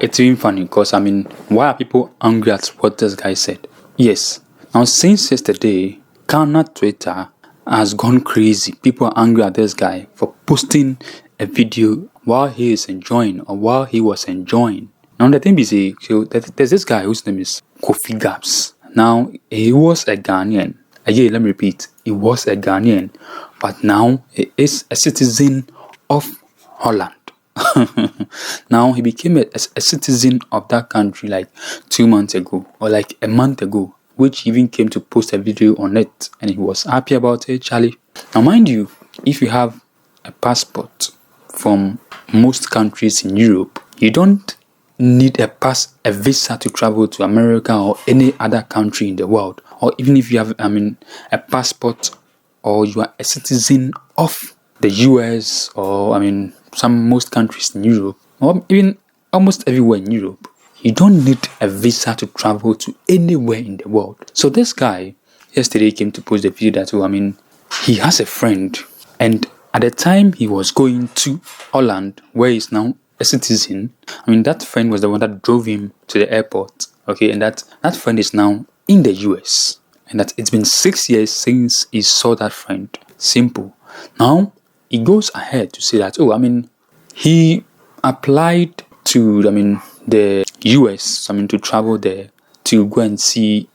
it's even funny because, why are people angry at what this guy said? Yes. Now, since yesterday, Ghana Twitter has gone crazy. People are angry at this guy for posting a video while he is enjoying or while he was enjoying. Now, the thing is, so there's this guy whose name is Kofi Gaps. Now, he was a Ghanaian. Again, let me repeat. He was a Ghanaian, but now he is a citizen of Holland. Now, he became a citizen of that country like 2 months ago or like a month ago, which he even came to post a video on it, and he was happy about it, Charlie. Now, mind you, if you have a passport from most countries in Europe, you don't need a visa to travel to America or any other country in the world. Or even if you have a passport or you are a citizen of the US or most countries in Europe or even almost everywhere in Europe, you don't need a visa to travel to anywhere in the world. So this guy yesterday came to post the video that he has a friend, and at the time he was going to Holland, where he's now a citizen, that friend was the one that drove him to the airport. Okay, and that friend is now in the US, and that it's been 6 years since he saw that friend. Simple. Now he goes ahead to say that he applied to the US to travel there to go and see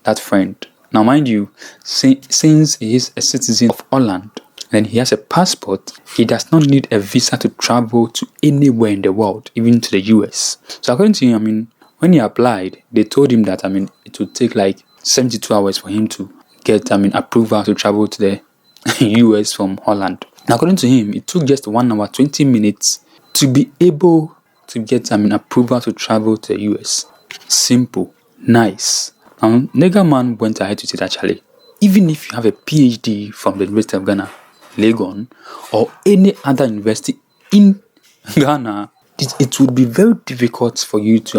that friend. Now mind you, since he is a citizen of Holland, then he has a passport, he does not need a visa to travel to anywhere in the world, even to the US. So according to him, when he applied, they told him that it would take like 72 hours for him to get approval to travel to the US from Holland. Now according to him, it took just 1 hour 20 minutes to be able to get approval to travel to the US. Simple, nice. Now Nigga Man went ahead to say that, Charlie, even if you have a PhD from the University of Ghana Legon or any other university in Ghana, it would be very difficult for you to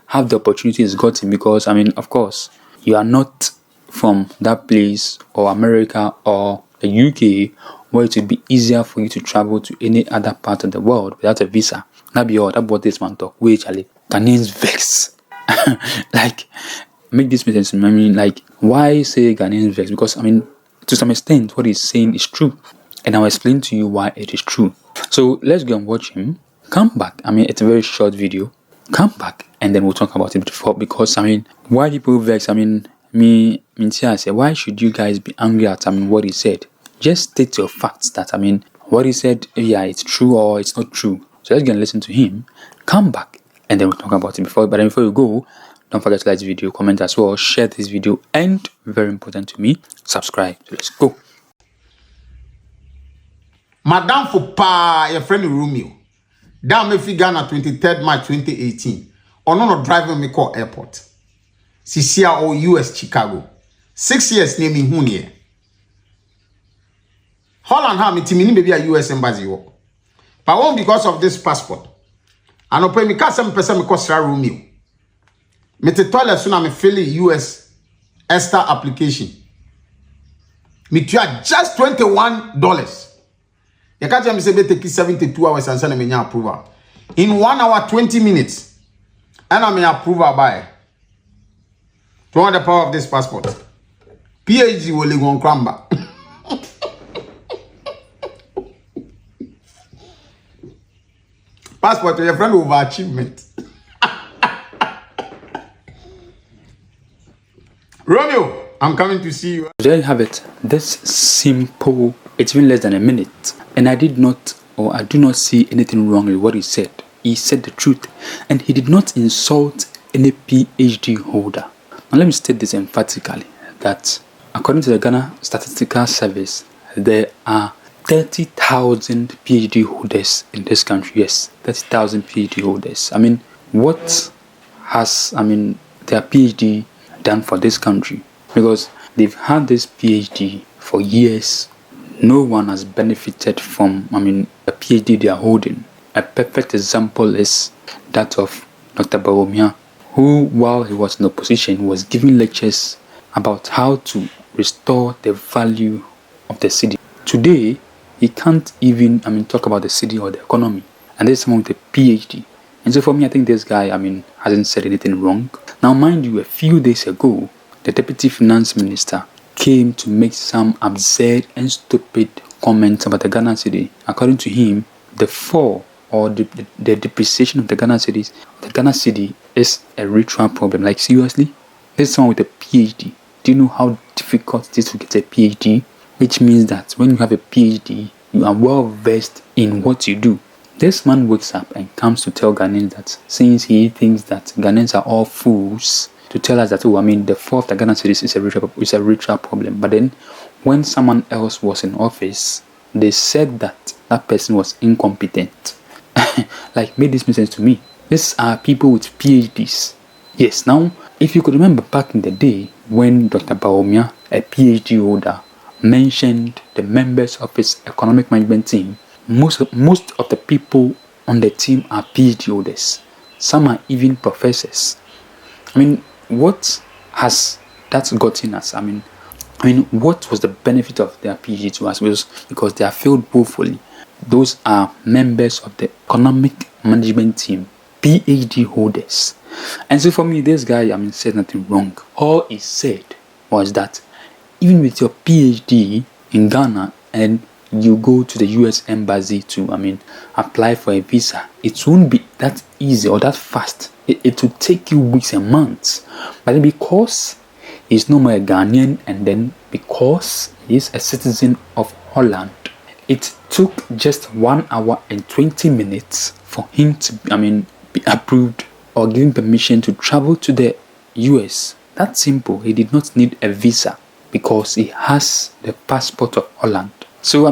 have the opportunities gotten, because of course you are not from that place or America or the UK where it would be easier for you to travel to any other part of the world without a visa. That be all. That what this man talk. Wait, Charlie, Ghanaians vex. Like, make this make sense. Like, why say Ghanaians vex? Because to some extent, what he's saying is true, and I'll explain to you why it is true. So let's go and watch him. Come back. It's a very short video. Come back, and then we'll talk about it before. Because why people vex? I say, why should you guys be angry at what he said? Just state your facts that what he said, yeah, it's true or it's not true. So let's go and listen to him. Come back, and then we'll talk about it before. But then before you go, don't forget to like this video, comment as well, share this video, and very important to me, subscribe. So let's go. Madame Fopa, your friend Romeo. Down me Ghana 23rd March 2018. On no driving me call airport. Cecilia or US Chicago. 6 years name me Hunie. Holland ha me timini maybe a US embassy wo. But one because of this passport. I no pay me ka 7% me cost Romeo. Me te toilet so na me fill US ESTA application. Me tua just $21. You can't tell me say be take 72 hours and send me nya approval. In 1 hour 20 minutes. And I may approval by. To want the power of this passport. PhD will go on cramba. Passport to your friend over achievement. Romeo, I'm coming to see you. There you have it. This simple, it's been less than a minute. And I do not see anything wrong with what he said. He said the truth. And he did not insult any PhD holder. Now let me state this emphatically, that according to the Ghana Statistical Service, there are 30,000 PhD holders in this country. Yes, 30,000 PhD holders. What has their PhD done for this country? Because they've had this PhD for years. No one has benefited from a PhD they are holding. A perfect example is that of Dr. Bawumia, who, while he was in opposition, was giving lectures about how to restore the value of the city. Today, he can't even talk about the city or the economy. And there's someone with a PhD. And so for me, I think this guy, hasn't said anything wrong. Now, mind you, a few days ago, the Deputy Finance Minister came to make some absurd and stupid comments about the Ghana cedi. According to him, the fall or the depreciation of the Ghana cedi is a ritual problem. Like, seriously? This is someone with a PhD. Do you know how difficult it is to get a PhD? Which means that when you have a PhD, you are well versed in what you do. This man wakes up and comes to tell Ghanaians that since he thinks that Ghanaians are all fools, to tell us that, the fall of the Ghana cedi is a ritual problem. But then, when someone else was in office, they said that that person was incompetent. Like, made this make sense to me. These are people with PhDs. Yes, now, if you could remember back in the day when Dr. Baumia, a PhD holder, mentioned the members of his economic management team, most of the people on the team are PhD holders. Some are even professors. What has that gotten us? What was the benefit of their PhD to us? Because they are failed woefully. Those are members of the economic management team, PhD holders. And so for me, this guy, said nothing wrong. All he said was that even with your PhD in Ghana and you go to the US embassy to, apply for a visa, it won't be that easy or that fast. It will take you weeks and months. But then because he's no more a Ghanaian and then because he's a citizen of Holland, it took just 1 hour and 20 minutes for him to, be approved or given permission to travel to the US. That's simple. He did not need a visa because he has the passport of Holland. So,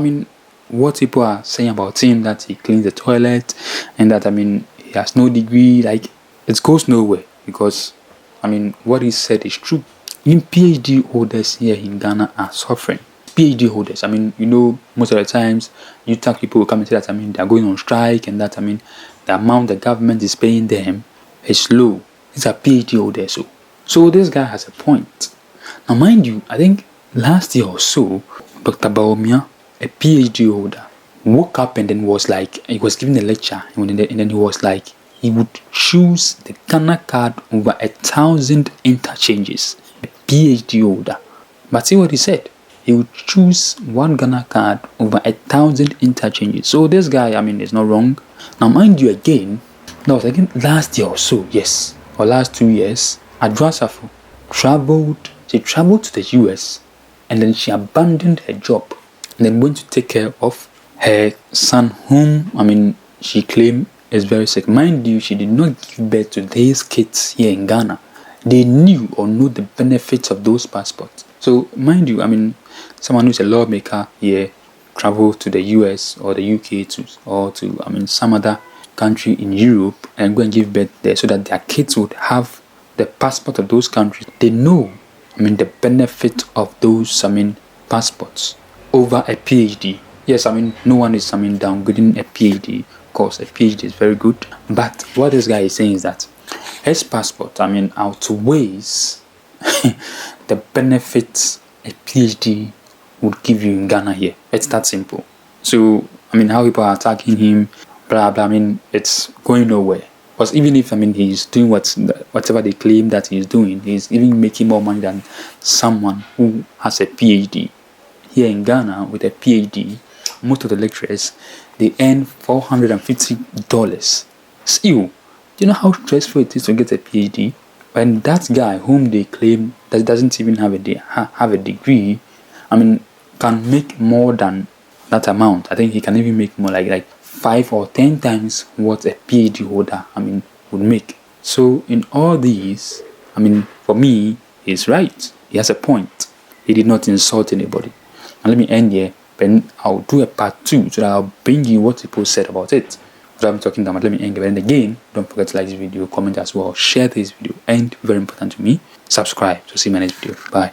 what people are saying about him, that he cleans the toilet and that, he has no degree, like, it goes nowhere because, what he said is true. Even PhD holders here in Ghana are suffering. PhD holders, most of the times, you talk people will come and say that, they are going on strike and that, the amount the government is paying them is low. These are PhD holders. So this guy has a point. Now, mind you, I think last year or so, Dr. Baumia, a PhD holder, woke up and then was like, he was giving a lecture and then he was like, he would choose the Ghana card over 1,000 interchanges. A PhD holder. But see what he said? He would choose one Ghana card over 1,000 interchanges. So this guy, is not wrong. Now, mind you again, that was again last year or so, yes, or last 2 years, Adwoa Safo she traveled to the US and then she abandoned her job and then went to take care of her son whom, she claimed is very sick. Mind you, she did not give birth to these kids here in Ghana. They knew or know the benefits of those passports. So, mind you, someone who's a lawmaker here travel to the US or the UK to some other country in Europe and go and give birth there so that their kids would have the passport of those countries. They know, the benefit of those, passports over a PhD. Yes, no one is, downgrading a PhD. Of course, a PhD is very good. But what this guy is saying is that his passport, outweighs the benefits a PhD would give you in Ghana here. It's that simple. So, how people are attacking him, blah, blah, it's going nowhere. Because even if, he's doing whatever they claim that he's doing, he's even making more money than someone who has a PhD. Here in Ghana, with a PhD, most of the lecturers, they earn $450. Still, do you know how stressful it is to get a PhD? And that guy whom they claim that doesn't even have a degree, can make more than that amount. I think he can even make more, like 5 or 10 times what a PhD holder, would make. So in all these, for me, he's right. He has a point. He did not insult anybody. And let me end here. Then I'll do a part 2 so that I'll bring you what people said about it. What I'm talking about. Let me end here. And again, don't forget to like this video, comment as well, share this video, and very important to me, subscribe to see my next video. Bye.